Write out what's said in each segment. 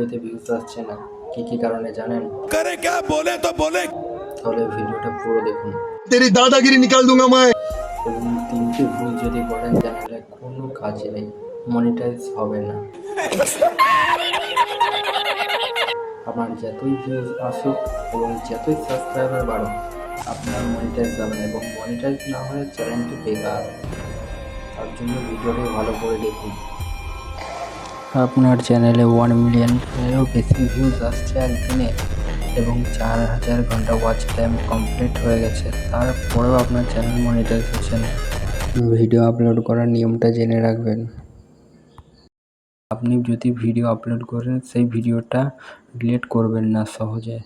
ভিডিওতে ভিউজ আসছে না, কি কারণে জানেন? करे क्या बोले तो बोले। তাহলে ভিডিওটা পুরো দেখুন। तेरी दादागिरी निकाल दूंगा मैं। এবং 3টে ভুল যদি করেন চ্যানেলে কোনো কাজ নেই, মনিটাইজ হবে না। আপনার যতই ভিউজ আসুক এবং যতই সাবস্ক্রাইবার বাড়ুক, আপনার মনিটাইজ যাবে না, এবং মনিটাইজ না হলে চ্যানেলটি বেকার। তার জন্য ভিডিওটি ভালো করে দেখুন। আপনার চ্যানেলে 1 মিলিয়নেরও বেশি ভিউজ আসছে একদিনে এবং 4000 ঘন্টা ওয়াচ টাইম কমপ্লিট হয়ে গেছে, তারপরেও আপনার চ্যানেল মনিটাইজ হচ্ছে না। ভিডিও আপলোড করার নিয়মটা জেনে রাখবেন। আপনি যদি ভিডিও আপলোড করেন সেই ভিডিওটা ডিলিট করবেন না সহজে।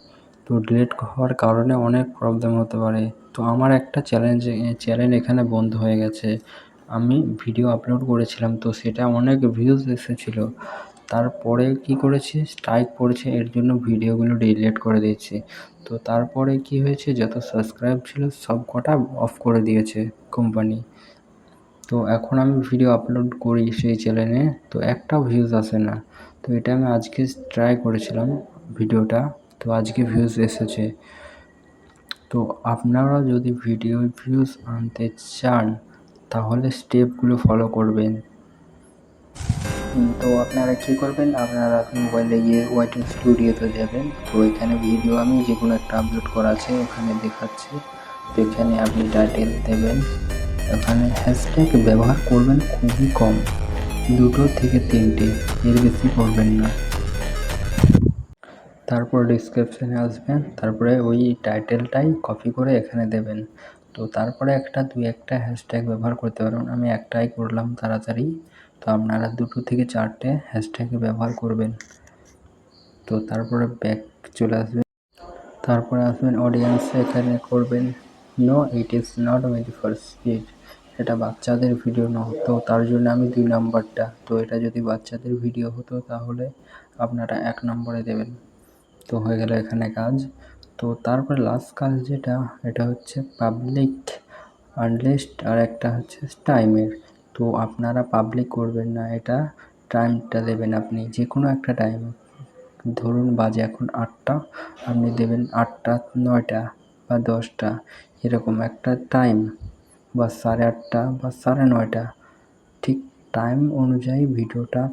তো ডিলিট হওয়ার কারণে অনেক প্রবলেম হতে পারে। তো আমার একটা চ্যানেল এখানে বন্ধ হয়ে গেছে। আমি ভিডিও আপলোড করেছিলাম, তো সেটা অনেক ভিউজ এসেছিল। তারপরে কি করেছি, স্ট্রাইক পড়েছে, এর জন্য ভিডিওগুলো ডিলিট করে দিয়েছি। তো তারপরে কি হয়েছে, যত সাবস্ক্রাইব ছিল সব কটা অফ করে দিয়েছে কোম্পানি। তো এখন আমি ভিডিও আপলোড করি সেই চ্যানেলে, তো একটাও ভিউজ আসে না। তো এটা আমি আজকে ট্রাই করেছিলাম ভিডিওটা, তো আজকে ভিউজ এসেছে। তো আপনারা যদি ভিডিও ভিউজ আনতে চান তাহলে স্টেপগুলো ফলো করবেন। তো আপনারা কী করবেন, আপনারা মোবাইলে গিয়ে ওয়াইটি স্টুডিওতে যাবেন। তো এখানে ভিডিও আমি যে কোনো একটা আপলোড করা আছে ওখানে দেখাচ্ছি। তো এখানে আপনি টাইটেল দেবেন, এখানে হ্যাশট্যাগ ব্যবহার করবেন খুবই কম, 2 থেকে 3টে, এর বেশি করবেন না। তারপর ডিসক্রিপশানে আসবেন, তারপরে ওই টাইটেলটাই কপি করে এখানে দেবেন। তো তারপরে একটা 2-1টা হ্যাশট্যাগ ব্যবহার করতে পারবেন, আমি একটাই করলাম তাড়াতাড়ি। তো আপনারা 2 থেকে 4টে হ্যাশট্যাগ ব্যবহার করবেন। তো তারপরে ব্যাক চলে আসবেন, তারপরে আসবেন অডিয়েন্সে, এখানে করবেন no it is not made for kids. এটা বাচ্চাদের ভিডিও না, তো তার জন্য আমি 2 নাম্বারটা, তো এটা যদি বাচ্চাদের ভিডিও হতো তাহলে আপনারা 1 নম্বরে দেবেন। তো হয়ে গেল এখানে কাজ। তো তারপরে লাস্ট কাজ যেটা, এটা হচ্ছে পাবলিক আনলিস্ট, আর একটা হচ্ছে টাইমের। তো আপনারা পাবলিক করবেন না, এটা টাইমটা দেবেন আপনি যে কোনো একটা টাইম। ধরুন বাজে এখন 8টা, আপনি দেবেন 8টা 9টা বা 10টা, এরকম একটা টাইম, বা 8:30 বা 9:30, ঠিক টাইম অনুযায়ী ভিডিওটা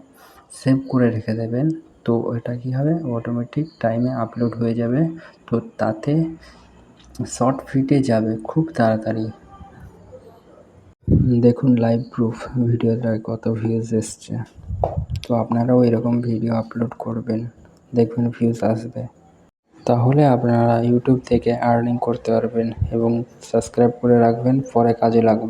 সেভ করে রেখে দেবেন। তো এটা কী হবে, অটোমেটিক টাইমে আপলোড হয়ে যাবে। তো তাতে শর্ট ফিটে যাবে খুব তাড়াতাড়ি। দেখুন লাইভ প্রুফ, ভিডিওটায় কত ভিউজ এসছে। তো আপনারাও এরকম ভিডিও আপলোড করবেন, দেখবেন ভিউজ আসবে। তাহলে আপনারা ইউটিউব থেকে আর্নিং করতে পারবেন এবং সাবস্ক্রাইব করে রাখবেন, পরে কাজে লাগবে।